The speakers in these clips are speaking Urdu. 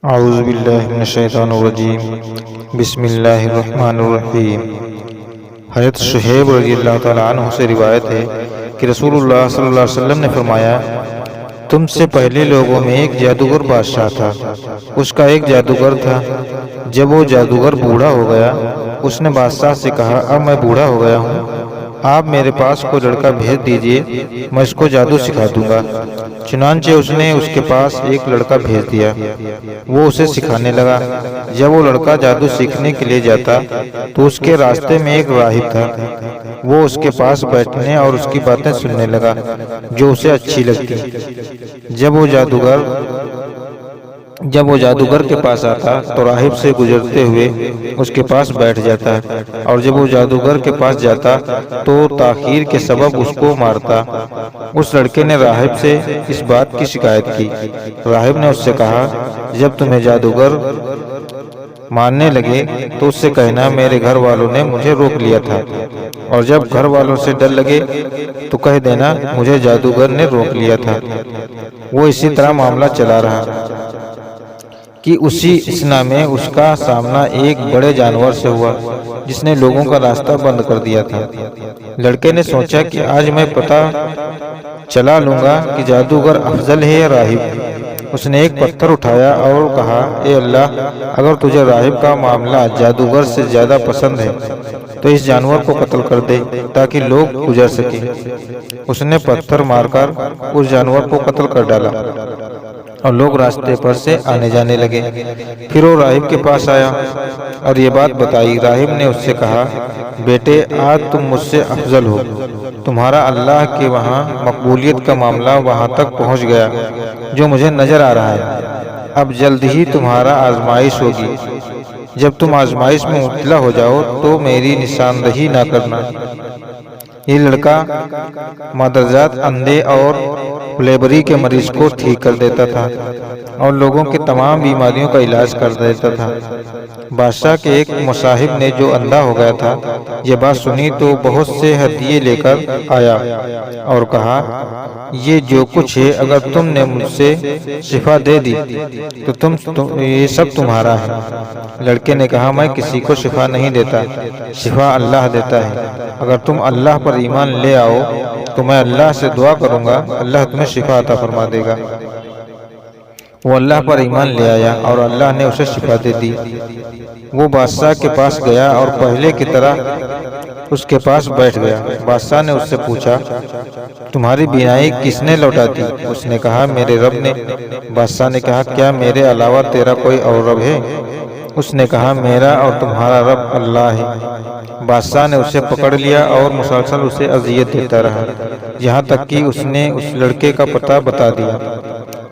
اعوذ باللہ من الشیطان الرجیم بسم اللہ الرحمن الرحیم۔ حضرت شہیب رضی اللہ تعالیٰ عنہ سے روایت ہے کہ رسول اللہ صلی اللہ علیہ وسلم نے فرمایا، تم سے پہلے لوگوں میں ایک جادوگر بادشاہ تھا۔ اس کا ایک جادوگر تھا۔ جب وہ جادوگر بوڑھا ہو گیا، اس نے بادشاہ سے کہا، اب میں بوڑھا ہو گیا ہوں، آپ میرے پاس کوئی لڑکا بھیج دیجئے، میں اس کو جادو سکھا دوں گا۔ چنانچہ اس نے اس کے پاس ایک لڑکا بھیج دیا۔ وہ اسے سکھانے لگا۔ جب وہ لڑکا جادو سیکھنے کے لیے جاتا تو اس کے راستے میں ایک راہب تھا۔ وہ اس کے پاس بیٹھنے اور اس کی باتیں سننے لگا جو اسے اچھی لگتی۔ جب وہ جادوگر کے پاس آتا تو راہب سے گزرتے ہوئے اس کے پاس بیٹھ جاتا، اور جب وہ جادوگر کے پاس جاتا تو تاخیر کے سبب اس کو مارتا۔ اس لڑکے نے راہب سے اس بات کی شکایت کی۔ راہب نے اس سے کہا، جب تمہیں جادوگر مارنے لگے تو اس سے کہنا، میرے گھر والوں نے مجھے روک لیا تھا، اور جب گھر والوں سے ڈر لگے تو کہہ دینا، مجھے جادوگر نے روک لیا تھا۔ وہ اسی طرح معاملہ چلا رہا کہ اسی اثناء میں اس کا سامنا ایک بڑے جانور سے ہوا جس نے لوگوں کا راستہ بند کر دیا تھا۔ لڑکے نے سوچا کہ آج میں پتہ چلا لوں گا کہ جادوگر افضل ہے یا راہب۔ اس نے ایک پتھر اٹھایا اور کہا، اے اللہ، اگر تجھے راہب کا معاملہ جادوگر سے زیادہ پسند ہے تو اس جانور کو قتل کر دے تاکہ لوگ گزر سکیں۔ اس نے پتھر مار کر اس جانور کو قتل کر ڈالا اور لوگ راستے پر سے آنے جانے لگے۔ پھر وہ راہب کے پاس آیا اور یہ بات بتائی۔ راہب نے اس سے کہا، بیٹے، آج تم مجھ سے افضل ہو، تمہارا اللہ کے وہاں مقبولیت کا معاملہ وہاں تک پہنچ گیا جو مجھے نظر آ رہا ہے۔ اب جلد ہی تمہارا آزمائش ہوگی۔ جب تم آزمائش میں مبتلا ہو جاؤ تو میری نشاندہی نہ کرنا۔ یہ لڑکا مادرزاد، اندھے اور لیبری کے مریض کو ٹھیک کر دیتا تھا اور لوگوں کی تمام بیماریوں کا علاج کر دیتا تھا۔ بادشاہ کے ایک مصاحب نے جو اندھا ہو گیا تھا یہ بات سنی تو بہت سے ہدیے لے کر آیا اور کہا، یہ جو کچھ ہے اگر تم نے مجھ سے شفا دے دی تو یہ سب تمہارا ہے۔ لڑکے نے کہا، میں کسی کو شفا نہیں دیتا، شفا اللہ دیتا ہے۔ اگر تم اللہ پر ایمان لے آؤ تو میں اللہ سے دعا کروں گا، اللہ تمہیں شفا عطا فرما دے گا۔ وہ اللہ پر ایمان لے آیا اور اللہ نے اسے شفا دے دی۔ وہ بادشاہ کے پاس گیا اور پہلے کی طرح اس کے پاس بیٹھ گیا۔ بادشاہ نے اس سے پوچھا، تمہاری بینائی کس نے لوٹا دی؟ اس نے کہا، میرے رب نے۔ بادشاہ نے کہا، کیا میرے علاوہ تیرا کوئی اور رب ہے؟ اس نے کہا، میرا اور تمہارا رب اللہ ہے۔ بادشاہ نے اسے پکڑ لیا اور مسلسل اسے اذیت دیتا رہا یہاں تک کہ اس نے اس لڑکے کا پتہ بتا دیا۔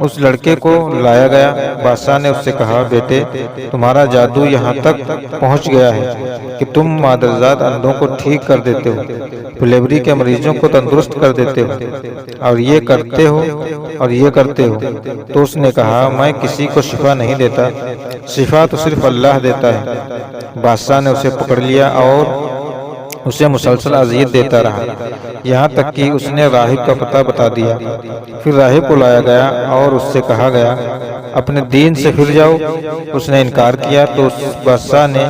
اس لڑکے کو لایا گیا۔ بادشاہ نے اس سے کہا، بیٹے، تمہارا جادو یہاں تک پہنچ گیا ہے کہ تم مادرزاد اندھوں کو ٹھیک کر دیتے ہو، لیبری کے مریضوں کو تندرست کر دیتے ہو، اور یہ کرتے ہو۔ تو اس نے کہا، میں کسی کو شفا نہیں دیتا، شفا تو صرف اللہ دیتا ہے۔ بادشاہ نے اسے پکڑ لیا اور اسے مسلسل اذیت دیتا رہا یہاں تک کہ اس نے راہب کا پتہ بتا دیا۔ پھر راہب کو لایا گیا اور اس سے کہا گیا، اپنے دین سے پھر جاؤ۔ اس نے انکار کیا تو اس بادشاہ نے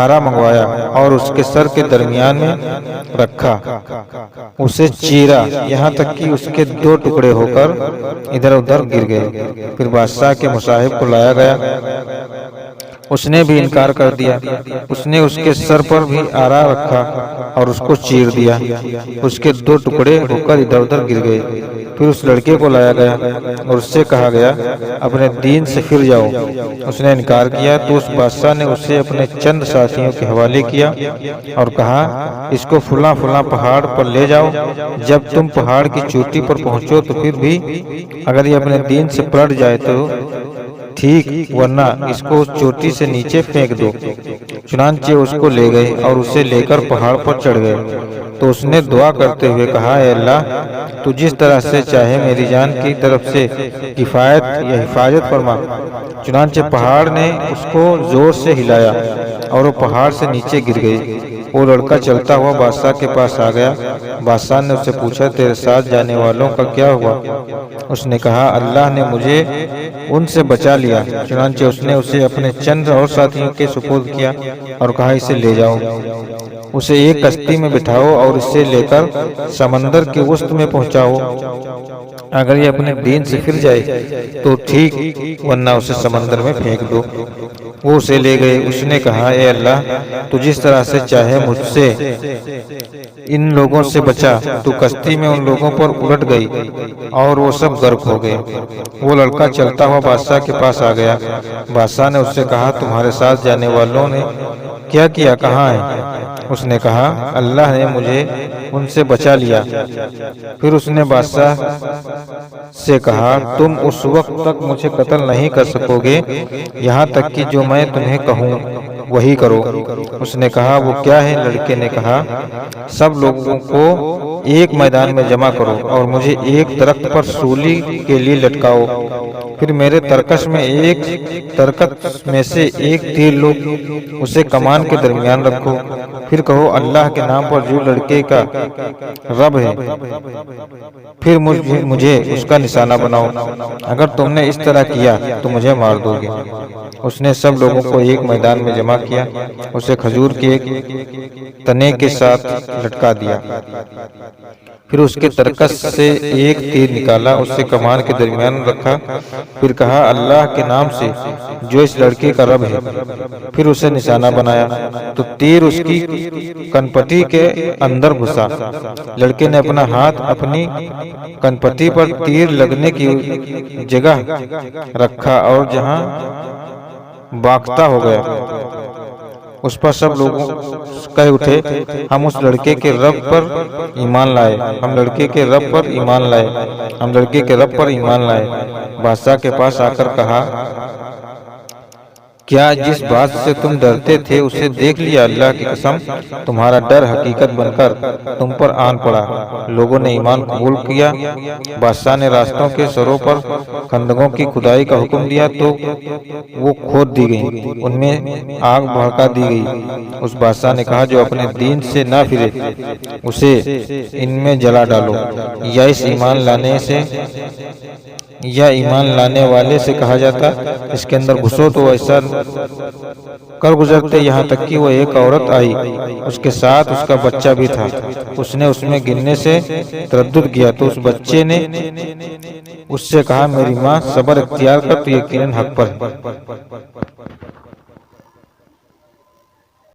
آرا منگوایا اور اس کے سر کے درمیان میں رکھا، اسے چیرا یہاں تک کہ اس کے 2 ٹکڑے ہو کر ادھر ادھر گر گئے۔ پھر بادشاہ کے مصاحب کو لایا گیا، اس نے بھی انکار کر دیا۔ اس نے اس کے سر پر بھی آرا رکھا اور اس کو چیر دیا، اس کے 2 ٹکڑے ہو کر ادھر ادھر گر گئے۔ پھر اس لڑکے کو لایا گیا اور اس سے کہا گیا، اپنے دین سے پھر جاؤ۔ اس نے انکار کیا تو اس بادشاہ نے اسے اپنے چند ساتھیوں کے حوالے کیا اور کہا، اس کو فلاں فلاں پہاڑ پر لے جاؤ۔ جب تم پہاڑ کی چوٹی پر پہنچو تو پھر بھی اگر یہ اپنے دین سے پلٹ جائے تو ٹھیک، ورنہ اس کو چوٹی سے نیچے پھینک دو۔ چنانچہ اس کو لے گئے اور اسے لے کر پہاڑ پر چڑھ گئے۔ تو اس نے دعا کرتے ہوئے کہا، اے اللہ، تو جس طرح سے چاہے میری جان کی طرف سے کفایت یا حفاظت فرما۔ چنانچہ پہاڑ نے اس کو زور سے ہلایا اور وہ پہاڑ سے نیچے گر گئی۔ وہ لڑکا چلتا ہوا بادشاہ کے پاس آ گیا۔ بادشاہ نے اس سے پوچھا، تیرے ساتھ جانے والوں کا کیا ہوا؟ اس نے کہا، اللہ نے مجھے ان سے بچا لیا۔ چنانچہ اس نے اسے اپنے چند اور ساتھیوں کے سپرد کیا اور کہا اسے لے جاؤ، اسے ایک کشتی میں بٹھاؤ اور اسے لے کر سمندر کے وسط میں پہنچاؤ۔ اگر یہ اپنے دین سے پھر جائے تو ٹھیک، ورنہ اسے سمندر میں پھینک دو۔ وہ اسے لے گئے۔ اس نے کہا اے اللہ، تو جس طرح سے چاہے مجھ سے ان لوگوں سے بچا۔ تو کشتی میں ان لوگوں پر الٹ گئی اور وہ سب غرق ہو گئے۔ وہ لڑکا چلتا ہوا بادشاہ کے پاس آ گیا۔ بادشاہ نے اس سے کہا تمہارے ساتھ جانے والوں نے کیا کیا، کہاں ہے؟ اس نے کہا اللہ نے مجھے ان سے بچا لیا۔ پھر اس نے بادشاہ سے کہا تم اس وقت تک مجھے قتل نہیں کر سکو گے یہاں تک کہ جو میں تمہیں کہوں وہی کرو۔ اس نے کہا وہ کیا ہے؟ لڑکے نے کہا سب لوگوں کو ایک میدان میں جمع کرو اور مجھے ایک درخت پر سولی کے لیے لٹکاؤ، پھر میرے ترکش میں ایک ترکت میں سے ایک تیر لو، اسے کمان کے درمیان رکھو، پھر کہو اللہ کے نام پر جو لڑکے کا رب ہے، پھر مجھے اس کا نشانہ بناؤ۔ اگر تم نے اس طرح کیا تو مجھے مار دو گے۔ اس نے سب لوگوں کو ایک میدان میں جمع کیا، اسے کھجور کے ایک تنے کے ساتھ لٹکا دیا، پھر اس کے ترکش سے ایک تیر نکالا، اسے کمان کے درمیان رکھا، پھر کہا اللہ کے نام سے جو اس لڑکے کا رب ہے، پھر اسے نشانہ بنایا تو تیر اس کی کنپٹی کے اندر گھسا۔ لڑکے نے اپنا ہاتھ اپنی کنپٹی پر تیر لگنے کی جگہ رکھا اور جہاں باختہ ہو گیا۔ اس پر سب لوگ کہہ اٹھے ہم اس لڑکے کے رب پر ایمان لائے، ہم لڑکے کے رب پر ایمان لائے، ہم لڑکے کے رب پر ایمان لائے۔ بادشاہ کے پاس آ کر کہا کیا جس بات سے تم ڈرتے تھے اسے دیکھ لیا؟ اللہ کی قسم تمہارا ڈر حقیقت بن کر تم پر آن پڑا۔ لوگوں نے ایمان قبول کیا۔ بادشاہ نے راستوں کے سروں پر خندقوں کی کھدائی کا حکم دیا تو وہ کھود دی گئیں، ان میں آگ بھڑکا دی گئی۔ اس بادشاہ نے کہا جو اپنے دین سے نہ پھرے اسے ان میں جلا ڈالو، یا اس ایمان لانے والے سے کہا جاتا اس کے اندر گھسو، تو ایسا کر گزرتے یہاں تک کہ وہ ایک عورت آئی، اس کے ساتھ اس کا بچہ بھی تھا۔ اس نے اس میں گرنے سے تردد کیا تو اس بچے نے اس سے کہا میری ماں صبر اختیار کر، تو یقیناً حق پر ہے۔